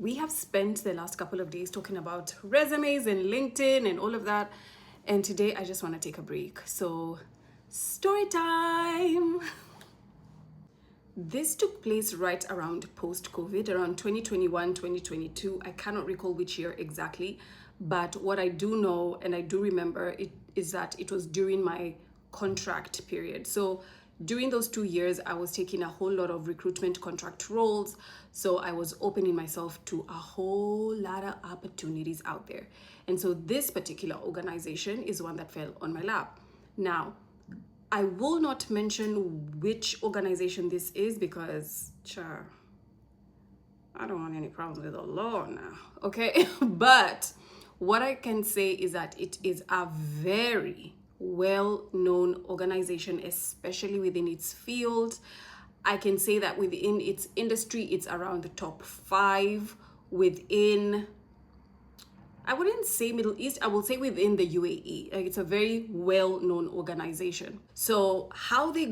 We have spent the last couple of days talking about resumes and LinkedIn and all of that. And today I just want to take a break. So, story time. This took place right around post-COVID, around 2021, 2022. I cannot recall which year exactly, but what I do know and I do remember is that it was during my contract period. So during those 2 years, I was taking a whole lot of recruitment contract roles. So I was opening myself to a whole lot of opportunities out there. And so this particular organization is one that fell on my lap. Now, I will not mention which organization this is because, I don't want any problems with the law now, okay? But what I can say is that it is a very well-known organization, especially within its field. I can say that within its industry, it's around the top 5 within, I wouldn't say Middle East, I will say within the UAE. Like, it's a very well-known organization. So how the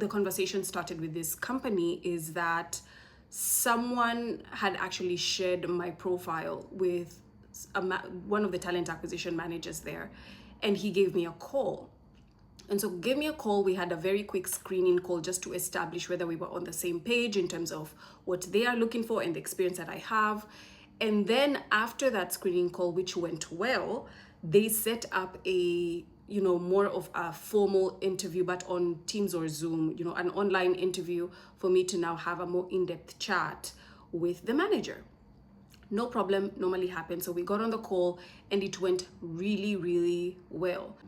conversation started with this company is that someone had actually shared my profile with one of the talent acquisition managers there, and he gave me a call. And so gave me a call. We had a very quick screening call just to establish whether we were on the same page in terms of what they are looking for and the experience that I have. And then after that screening call, which went well, they set up a, more of a formal interview, but on Teams or Zoom, an online interview for me to now have a more in-depth chat with the manager. No problem, normally happens. So we got on the call and it went really, really well.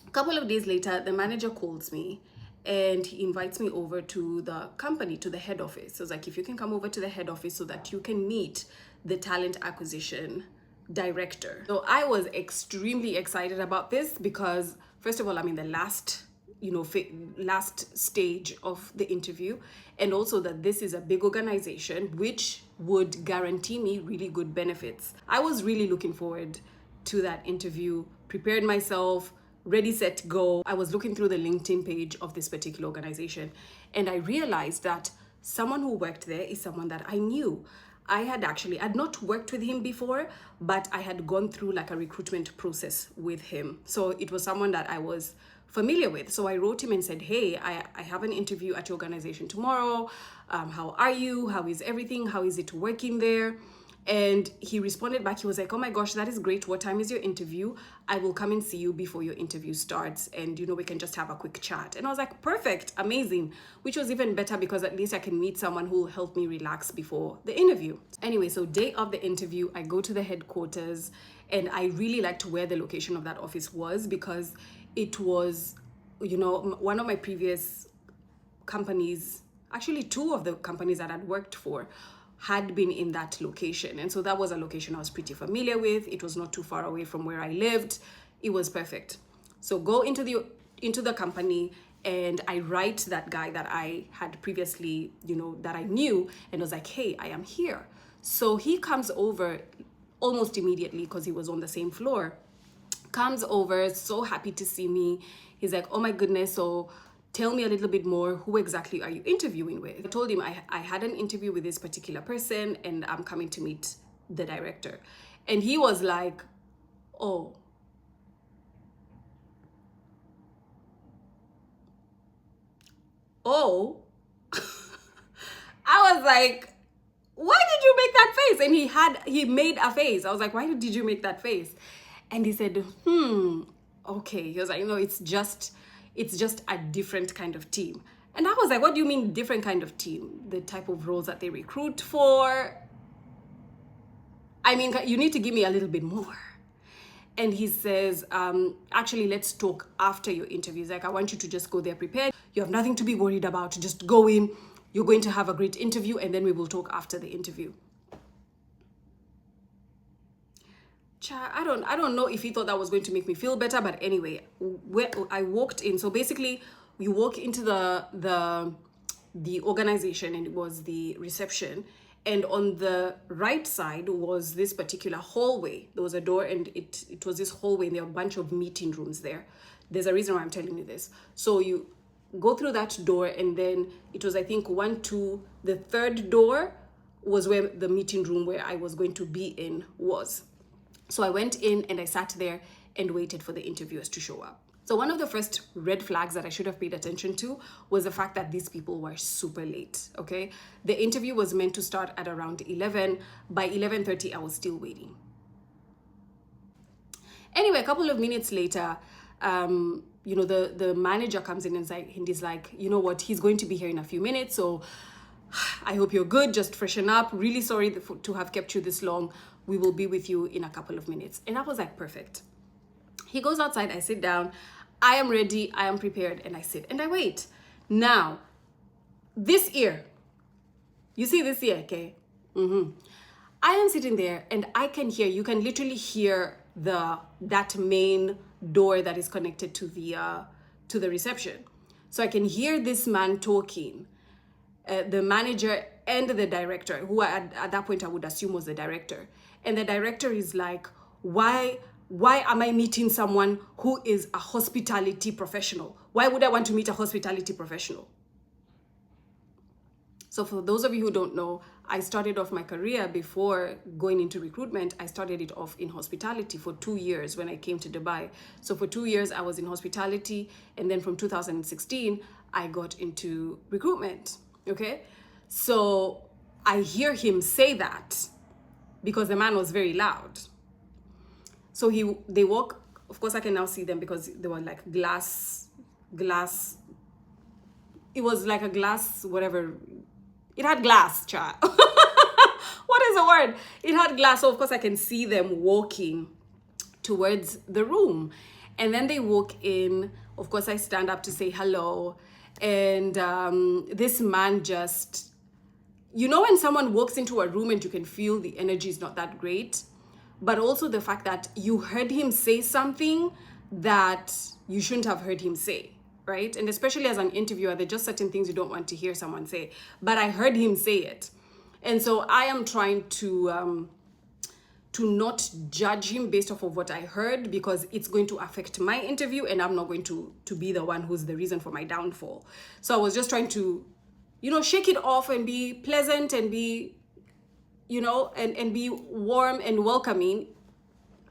A couple of days later, the manager calls me and he invites me over to the company, to the head office. So it's like, if you can come over to the head office so that you can meet the talent acquisition director. So I was extremely excited about this because, first of all, I'm in the last stage of the interview, and also that this is a big organization which would guarantee me really good benefits. I was really looking forward to that interview, prepared myself, ready, set, go. I was looking through the LinkedIn page of this particular organization, and I realized that someone who worked there is someone that I knew. I'd not worked with him before, but I had gone through like a recruitment process with him. So it was someone that I was familiar with. So I wrote him and said, hey, I have an interview at your organization tomorrow. How are you? How is everything? How is it working there? And he responded back. He was like, oh my gosh, that is great. What time is your interview? I will come and see you before your interview starts. And, we can just have a quick chat. And I was like, perfect, amazing. Which was even better because at least I can meet someone who will help me relax before the interview. Anyway, so day of the interview, I go to the headquarters and I really liked where the location of that office was because it was, one of my previous companies, actually 2 of the companies that I'd worked for, had been in that location. And so that was a location I was pretty familiar with. It was not too far away from where I lived. It was perfect. So go into the company and I write that guy that I had previously, that I knew, and was like, hey, I am here. So he comes over almost immediately because he was on the same floor. Comes over, so happy to see me. He's like, oh my goodness, so tell me a little bit more. Who exactly are you interviewing with? I told him I had an interview with this particular person and I'm coming to meet the director. And he was like, oh. I was like, why did you make that face? And he made a face. I was like, why did you make that face? And he said, okay. He was like, no, it's just a different kind of team. And I was like, what do you mean different kind of team? The type of roles that they recruit for? I mean, you need to give me a little bit more. And he says, actually, let's talk after your interview. He's like, I want you to just go there prepared. You have nothing to be worried about. Just go in. You're going to have a great interview, and then we will talk after the interview. I don't know if he thought that was going to make me feel better, but anyway, I walked in. So basically, we walk into the organization, and it was the reception. And on the right side was this particular hallway. There was a door, and it was this hallway, and there were a bunch of meeting rooms there. There's a reason why I'm telling you this. So you go through that door, and then it was, I think, 1, 2, the third door was where the meeting room where I was going to be in was. So I went in and I sat there and waited for the interviewers to show up. So one of the first red flags that I should have paid attention to was the fact that these people were super late, okay? The interview was meant to start at around 11. By 11:30, I was still waiting. Anyway, a couple of minutes later, the manager comes in and he's like, you know what, he's going to be here in a few minutes, so I hope you're good, just freshen up. Really sorry to have kept you this long. We will be with you in a couple of minutes. And I was like, perfect. He goes outside, I sit down, I am ready, I am prepared, and I sit and I wait. Now, this ear, you see this ear, okay? I am sitting there and I can hear, you can literally hear that main door that is connected to the reception. So I can hear this man talking, the manager and the director, who at that point I would assume was the director. And the director is like, why am I meeting someone who is a hospitality professional? Why would I want to meet a hospitality professional? So for those of you who don't know, I started off my career before going into recruitment. I started it off in hospitality for 2 years when I came to Dubai. So for 2 years, I was in hospitality. And then from 2016, I got into recruitment, okay? So I hear him say that because the man was very loud. So they walk, of course I can now see them because they were like glass, it was like a glass, whatever. It had glass, child. What is the word? It had glass. So of course I can see them walking towards the room. And then they walk in. Of course I stand up to say hello. And this man just, you know when someone walks into a room and you can feel the energy is not that great, but also the fact that you heard him say something that you shouldn't have heard him say. Right? And especially as an interviewer, there are just certain things you don't want to hear someone say. But I heard him say it. And so I am trying to not judge him based off of what I heard, because it's going to affect my interview and I'm not going to be the one who's the reason for my downfall. So I was just trying to, shake it off and be pleasant and be, and be warm and welcoming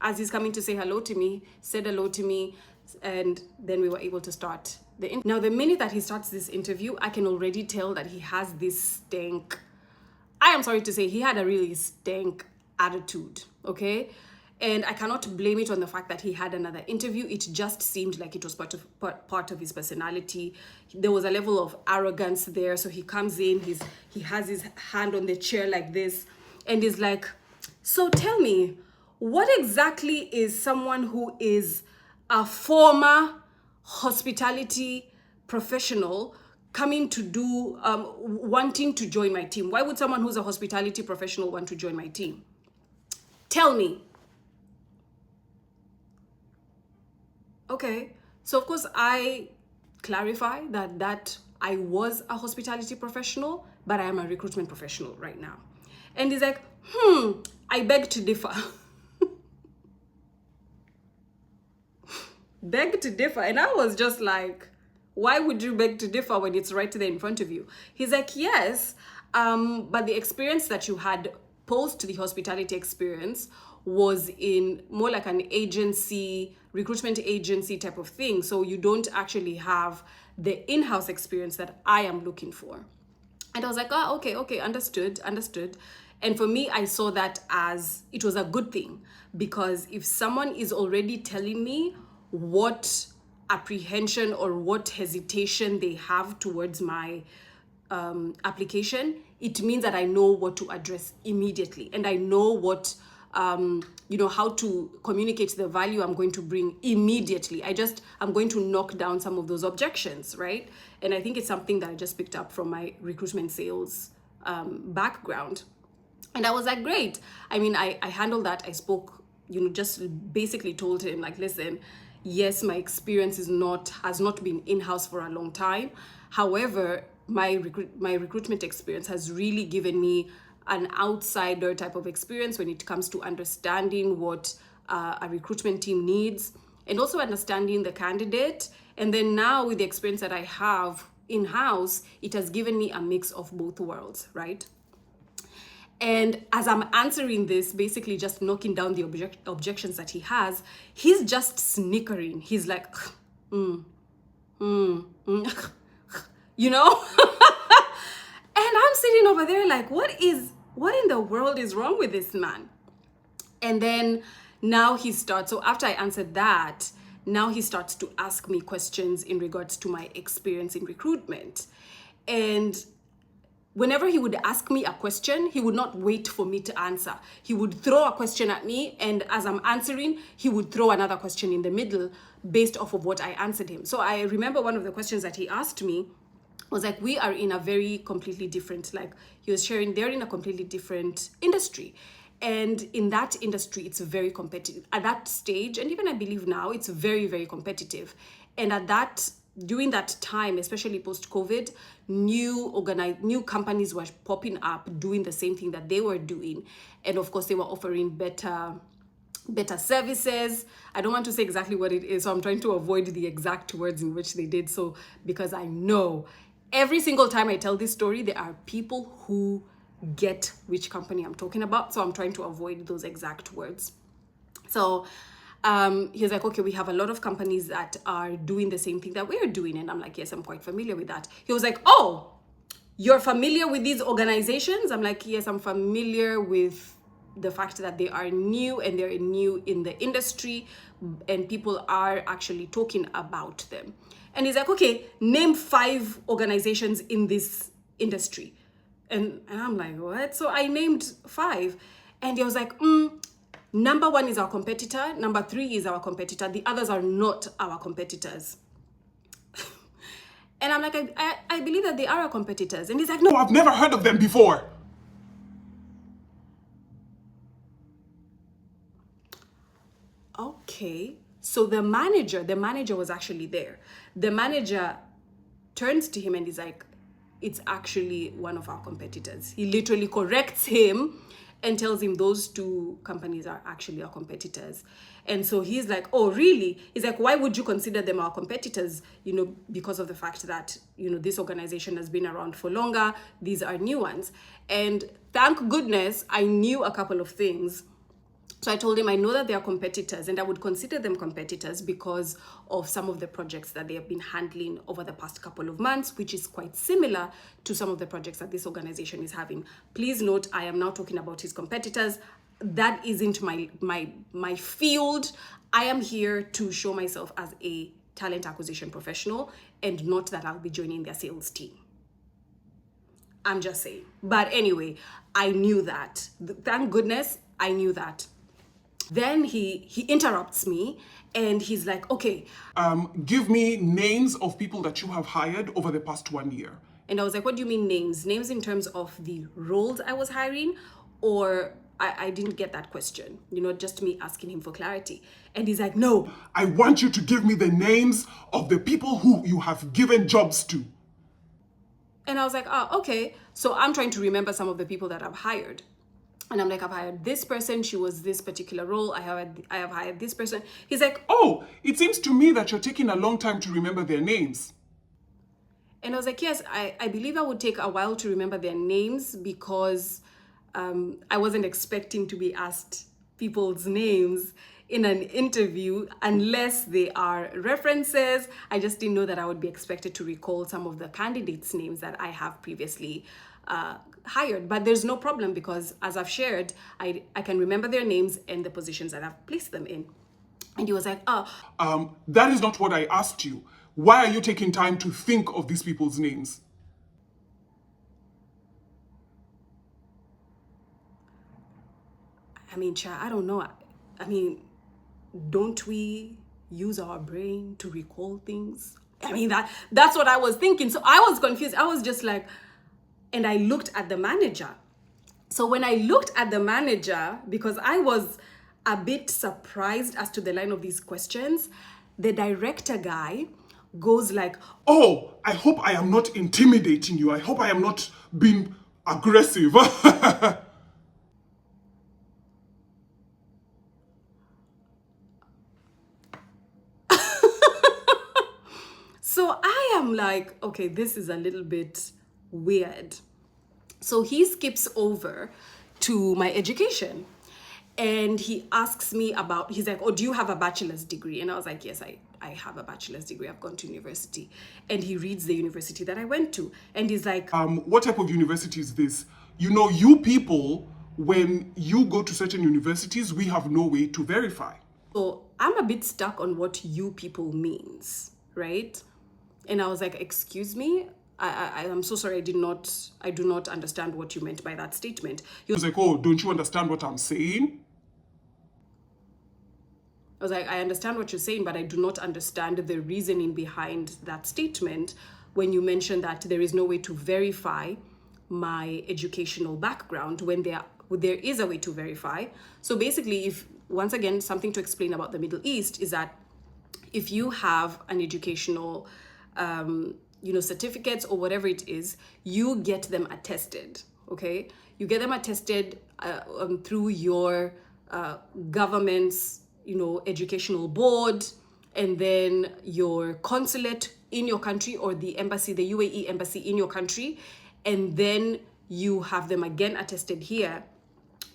as he's coming to say hello to me, said hello to me. And then we were able to start now the minute that he starts this interview, I can already tell that he has this stank. I am sorry to say, he had a really stank attitude, okay? And I cannot blame it on the fact that he had another interview. It just seemed like it was part of his personality. There was a level of arrogance there. So he comes in, he has his hand on the chair like this, and is like, so tell me, what exactly is someone who is a former hospitality professional coming to do, wanting to join my team? Why would someone who's a hospitality professional want to join my team? Tell me. Okay, so of course I clarify that I was a hospitality professional, but I am a recruitment professional right now. And he's like, I beg to differ. Beg to differ. And I was just like, why would you beg to differ when it's right there in front of you? He's like, yes, but the experience that you had post the hospitality experience was in more like an agency, recruitment agency type of thing. So you don't actually have the in-house experience that I am looking for. And I was like, oh, okay, understood. And for me, I saw that as it was a good thing, because if someone is already telling me what apprehension or what hesitation they have towards my application, it means that I know what to address immediately, and I know what how to communicate the value I'm going to bring immediately. I'm going to knock down some of those objections, right? And I think it's something that I just picked up from my recruitment sales background. And I was like, great. I mean, I handled that. I spoke, just basically told him, like, listen, yes, my experience has not been in-house for a long time. However, my recruitment experience has really given me an outsider type of experience when it comes to understanding what a recruitment team needs, and also understanding the candidate. And then now with the experience that I have in-house, it has given me a mix of both worlds, right? And as I'm answering this, basically just knocking down the objections that he has, he's just snickering. He's like, you know? And I'm sitting over there like, what in the world is wrong with this man? And then now he starts, so after I answered that, now he starts to ask me questions in regards to my experience in recruitment. And whenever he would ask me a question, he would not wait for me to answer. He would throw a question at me, and as I'm answering, he would throw another question in the middle based off of what I answered him. So I remember one of the questions that he asked me was like, we are in a very completely different, like he was sharing, they're in a completely different industry. And in that industry, it's very competitive. At that stage, and even I believe now, it's very, very competitive. And during that time, especially post-COVID, new companies were popping up doing the same thing that they were doing. And of course, they were offering better services. I don't want to say exactly what it is, so I'm trying to avoid the exact words in which they did so, because I know every single time I tell this story, there are people who get which company I'm talking about. So I'm trying to avoid those exact words. So he's like, okay, we have a lot of companies that are doing the same thing that we're doing. And I'm like, yes, I'm quite familiar with that. He was like, oh, you're familiar with these organizations? I'm like, yes, I'm familiar with the fact that they are new and they're new in the industry and people are actually talking about them. And he's like, okay, name 5 organizations in this industry. And I'm like, what? So I named 5. And he was like, number 1 is our competitor. Number 3 is our competitor. The others are not our competitors. And I'm like, I believe that they are our competitors. And he's like, no, I've never heard of them before. Okay. So the manager was actually there. The manager turns to him and he's like, it's actually one of our competitors. He literally corrects him and tells him those 2 companies are actually our competitors. And so he's like, oh, really? He's like, why would you consider them our competitors? Because of the fact that, this organization has been around for longer. These are new ones. And thank goodness I knew a couple of things. So I told him I know that they are competitors and I would consider them competitors because of some of the projects that they have been handling over the past couple of months, which is quite similar to some of the projects that this organization is having. Please note, I am now talking about his competitors. That isn't my field. I am here to show myself as a talent acquisition professional and not that I'll be joining their sales team. I'm just saying. But anyway, I knew that. Thank goodness I knew that. Then he interrupts me and he's like, okay. Give me names of people that you have hired over the past 1 year. And I was like, what do you mean names? Names in terms of the roles I was hiring? Or I didn't get that question, just me asking him for clarity. And he's like, no. I want you to give me the names of the people who you have given jobs to. And I was like, oh, okay. So I'm trying to remember some of the people that I've hired. And I'm like, I've hired this person. She was this particular role. I have hired this person. He's like, oh, it seems to me that you're taking a long time to remember their names. And I was like, yes, I believe I would take a while to remember their names because I wasn't expecting to be asked people's names in an interview unless they are references. I just didn't know that I would be expected to recall some of the candidates' names that I have previously hired. But there's no problem because as I've shared, I can remember their names and the positions that I've placed them in. And he was like, that is not what I asked you. Why are you taking time to think of these people's names? I mean, I don't know. I mean, don't we use our brain to recall things? I mean, that's what I was thinking. So I was confused. I was just like, and I looked at the manager. So when I looked at the manager, because I was a bit surprised as to the line of these questions, the director guy goes like, oh, I hope I am not intimidating you. I hope I am not being aggressive. So I am like, okay, this is a little bit weird. So he skips over to my education. And he asks me about, he's like, oh, do you have a bachelor's degree? And I was like, yes, I have a bachelor's degree. I've gone to university. And he reads the university that I went to. And he's like, what type of university is this? You know, you people, when you go to certain universities, we have no way to verify. so I'm a bit stuck on what you people means, right? And I was like, excuse me? I'm so sorry, I do not understand what you meant by that statement. He was like, oh, don't you understand what I'm saying? I was like, I understand what you're saying, but I do not understand the reasoning behind that statement when you mention that there is no way to verify my educational background when there is a way to verify. So basically, if once again, something to explain about the Middle East is that if you have an educational certificates or whatever it is, you get them attested, okay? You get them attested through your government's educational board, and then your consulate in your country, or the embassy, the UAE embassy in your country, and then you have them again attested here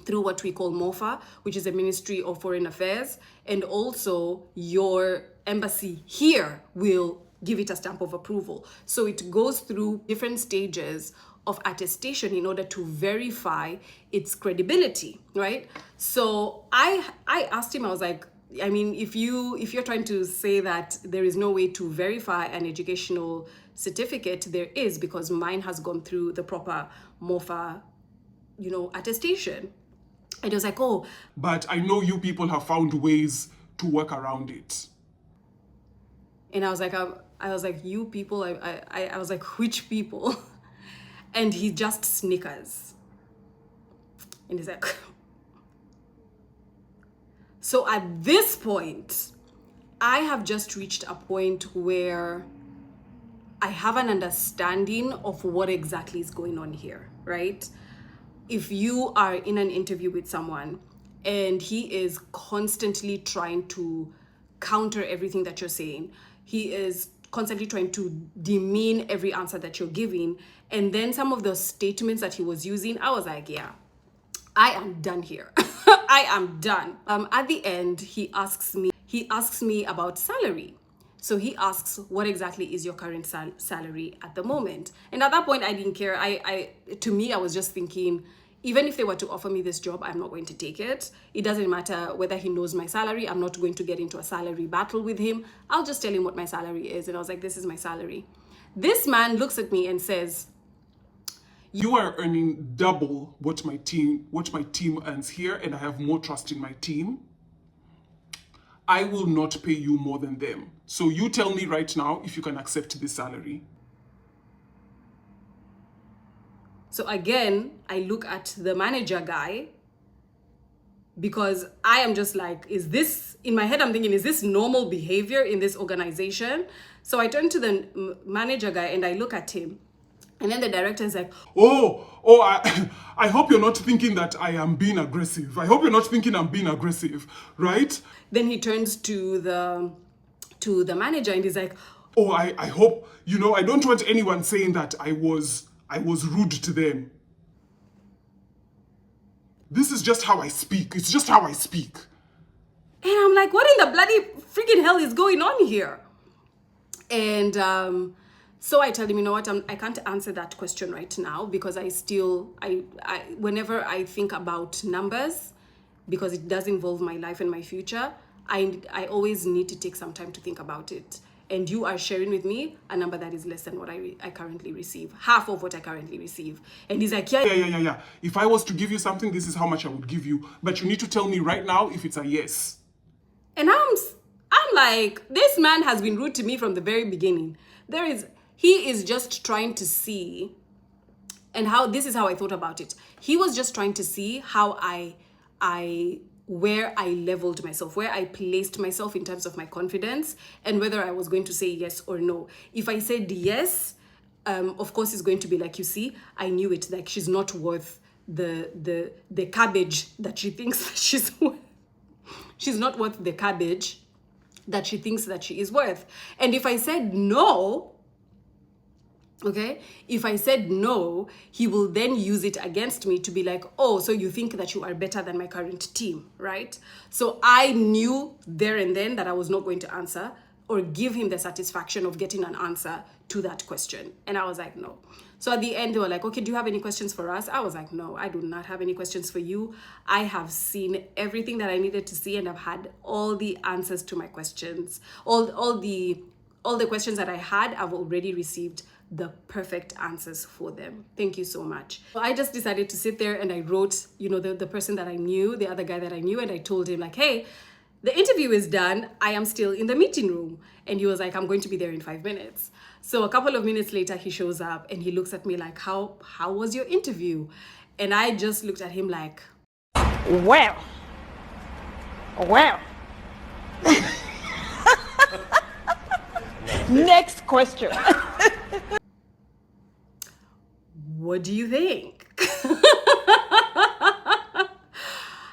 through what we call MOFA, which is the Ministry of Foreign Affairs, and also your embassy here will give it a stamp of approval. So it goes through different stages of attestation in order to verify its credibility, right? So I asked him, I was like, I mean, if you're trying to say that there is no way to verify an educational certificate, there is, because mine has gone through the proper MOFA, attestation. And he was like, oh, but I know you people have found ways to work around it. and I was like, you people, I was like, which people? And he just snickers. And he's like, so at this point, I have just reached a point where I have an understanding of what exactly is going on here, right? If you are in an interview with someone and he is constantly trying to counter everything that you're saying, he is constantly trying to demean every answer that you're giving, and then some of the statements that he was using, I was like, yeah, I am done here. I am done. At the end, he asks me about salary. So he asks, what exactly is your current salary at the moment? And at that point, I didn't care. To me, I was just thinking, even if they were to offer me this job, I'm not going to take it. It doesn't matter whether he knows my salary. I'm not going to get into a salary battle with him. I'll just tell him what my salary is. And I was like, this is my salary. This man looks at me and says, you are earning double what my team earns here, and I have more trust in my team. I will not pay you more than them. So you tell me right now if you can accept this salary. So again, I look at the manager guy, because I am just like, is this, in my head I'm thinking, is this normal behavior in this organization? So I turn to the manager guy and I look at him. And then the director is like, I hope you're not thinking that I am being aggressive. I hope you're not thinking I'm being aggressive, right? Then he turns to the manager and he's like, oh, I hope, I don't want anyone saying that I was rude to them. This is just how I speak. It's just how I speak. And I'm like, what in the bloody freaking hell is going on here? And so I tell him, you know what, I can't answer that question right now, because whenever I think about numbers, because it does involve my life and my future, I always need to take some time to think about it. And you are sharing with me a number that is less than what I currently receive, half of what I currently receive. And he's like, yeah. If I was to give you something, this is how much I would give you. But you need to tell me right now if it's a yes. And I'm like, this man has been rude to me from the very beginning. He is just trying to see, and this is how I thought about it. He was just trying to see how where I leveled myself, where I placed myself in terms of my confidence, and whether I was going to say yes or no. If I said yes, of course it's going to be like, you see, I knew it, like she's not worth the cabbage that she thinks that she's worth. She's not worth the cabbage that she thinks that she is worth. And if I said no, Okay, if I said no, he will then use it against me to be like, oh, so you think that you are better than my current team, right? So I knew there and then that I was not going to answer or give him the satisfaction of getting an answer to that question. And I was like, no. So at the end, they were like, okay, do you have any questions for us? I was like, no, I do not have any questions for you. I have seen everything that I needed to see, and I've had all the answers to my questions. All the questions that I had, I've already received the perfect answers for them. Thank you so much. So I just decided to sit there and I wrote, the person that I knew, the other guy that I knew, and I told him like, hey, the interview is done. I am still in the meeting room. And he was like, I'm going to be there in 5 minutes. So a couple of minutes later, he shows up and he looks at me like, how was your interview? And I just looked at him like, well. Next question. what do you think?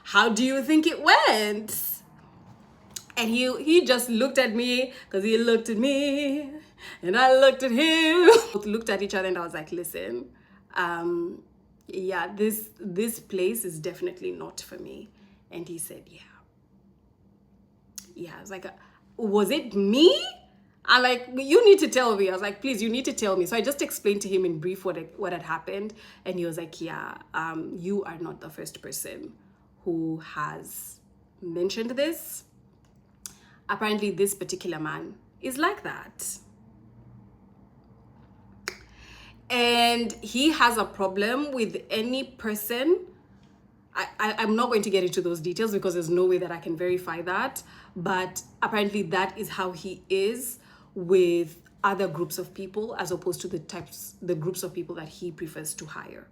How do you think it went? And he just looked at me, because he looked at me and I looked at him. Both looked at each other, and I was like, listen, yeah, this place is definitely not for me. And he said, yeah. I was like, was it me? I'm like, you need to tell me. I was like, please, you need to tell me. So I just explained to him in brief what had happened. And he was like, yeah, you are not the first person who has mentioned this. Apparently, this particular man is like that. And he has a problem with any person. I'm not going to get into those details because there's no way that I can verify that. But apparently that is how he is with other groups of people, as opposed to the groups of people that he prefers to hire.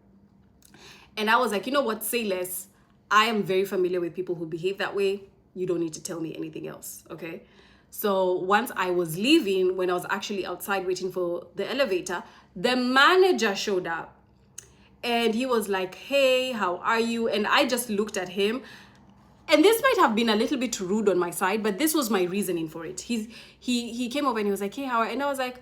And I was like, you know what, say less. I am very familiar with people who behave that way. You don't need to tell me anything else, okay? So once I was leaving, when I was actually outside waiting for the elevator, the manager showed up. And he was like, hey, how are you? And I just looked at him. And this might have been a little bit rude on my side, but this was my reasoning for it. He came over and he was like, hey, how are you? And I was like,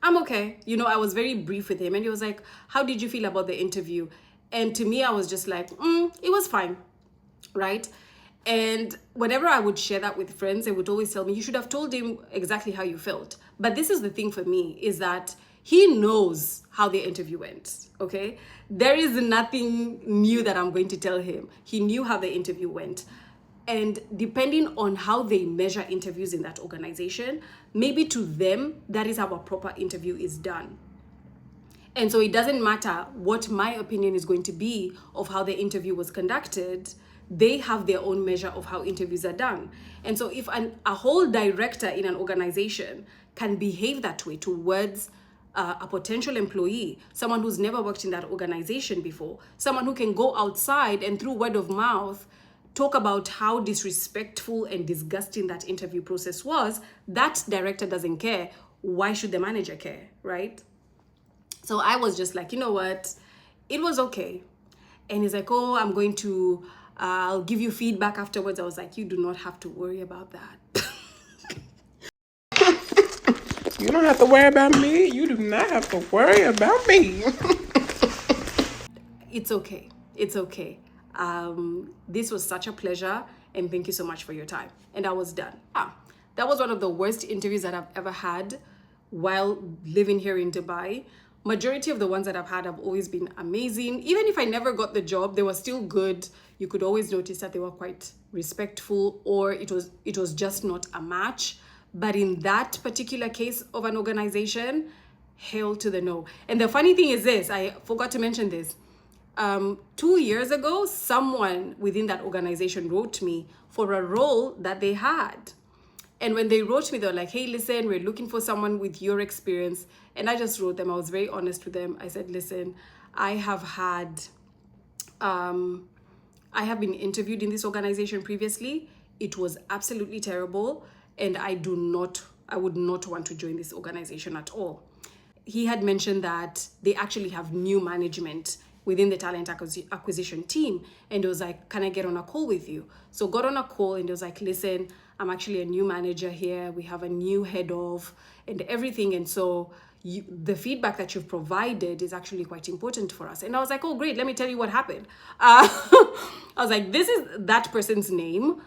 I'm okay. I was very brief with him. And he was like, how did you feel about the interview? And to me, I was just like, it was fine, right? And whenever I would share that with friends, they would always tell me, you should have told him exactly how you felt. But this is the thing for me, is that he knows how the interview went, okay? There is nothing new that I'm going to tell him. He knew how the interview went. And depending on how they measure interviews in that organization, maybe to them, that is how a proper interview is done. And so it doesn't matter what my opinion is going to be of how the interview was conducted. They have their own measure of how interviews are done. And so if a whole director in an organization can behave that way towards a potential employee, someone who's never worked in that organization before, someone who can go outside and through word of mouth talk about how disrespectful and disgusting that interview process was, that director doesn't care. Why should the manager care, right? So I was just like, you know what? It was okay. And he's like, oh, I'm going to, I'll give you feedback afterwards. I was like, you do not have to worry about that. You don't have to worry about me. You do not have to worry about me. It's okay. It's okay. This was such a pleasure, and thank you so much for your time. And I was done. That was one of the worst interviews that I've ever had while living here in Dubai. Majority of the ones that I've had have always been amazing. Even if I never got the job, they were still good. You could always notice that they were quite respectful, or it was just not a match. But in that particular case of an organization, hell to the no. And the funny thing is this, I forgot to mention this. 2 years ago, someone within that organization wrote me for a role that they had. And when they wrote me, they were like, hey, listen, we're looking for someone with your experience. And I just wrote them. I was very honest with them. I said, listen, I have been interviewed in this organization previously. It was absolutely terrible. And I would not want to join this organization at all. He had mentioned that they actually have new management within the talent acquisition team. And it was like, can I get on a call with you? So got on a call, and it was like, listen, I'm actually a new manager here. We have a new head of and everything. And so, the feedback that you've provided is actually quite important for us. And I was like, oh, great, let me tell you what happened. I was like, this is that person's name.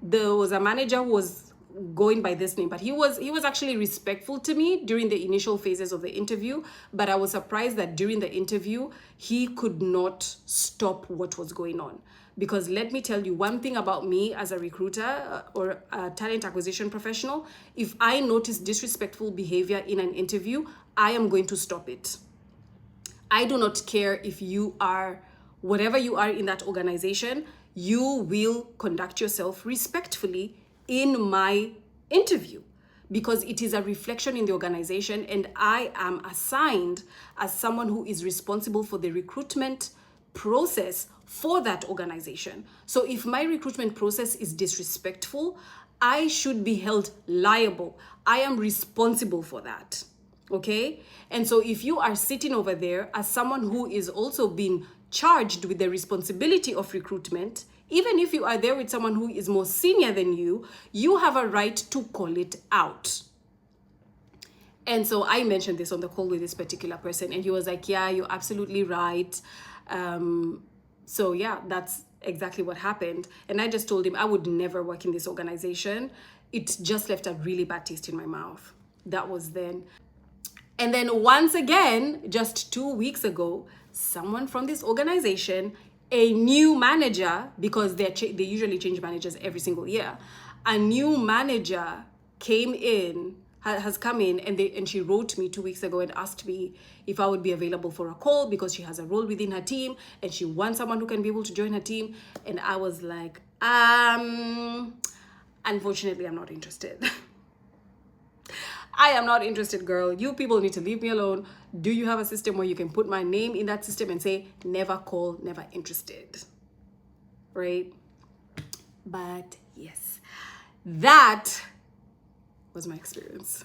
There was a manager who was going by this name, but he was actually respectful to me during the initial phases of the interview. But I was surprised that during the interview, he could not stop what was going on. Because let me tell you one thing about me as a recruiter or a talent acquisition professional. If I notice disrespectful behavior in an interview, I am going to stop it. I do not care if you are, whatever you are in that organization, you will conduct yourself respectfully in my interview, because it is a reflection in the organization, and I am assigned as someone who is responsible for the recruitment process for that organization. So if my recruitment process is disrespectful, I should be held liable. I am responsible for that. Okay? And so if you are sitting over there as someone who is also being charged with the responsibility of recruitment, even if you are there with someone who is more senior than you, you have a right to call it out. And so I mentioned this on the call with this particular person, and he was like, yeah, you're absolutely right. So yeah, that's exactly what happened. And I just told him I would never work in this organization. It just left a really bad taste in my mouth. That was then. And then once again, just 2 weeks ago, someone from this organization, a new manager, because they usually change managers every single year, a new manager has come in, and she wrote me 2 weeks ago and asked me if I would be available for a call because she has a role within her team and she wants someone who can be able to join her team. And I was like, unfortunately, I'm not interested. I am not interested, girl. You people need to leave me alone. Do you have a system where you can put my name in that system and say, never call, never interested? Right? But yes, that was my experience.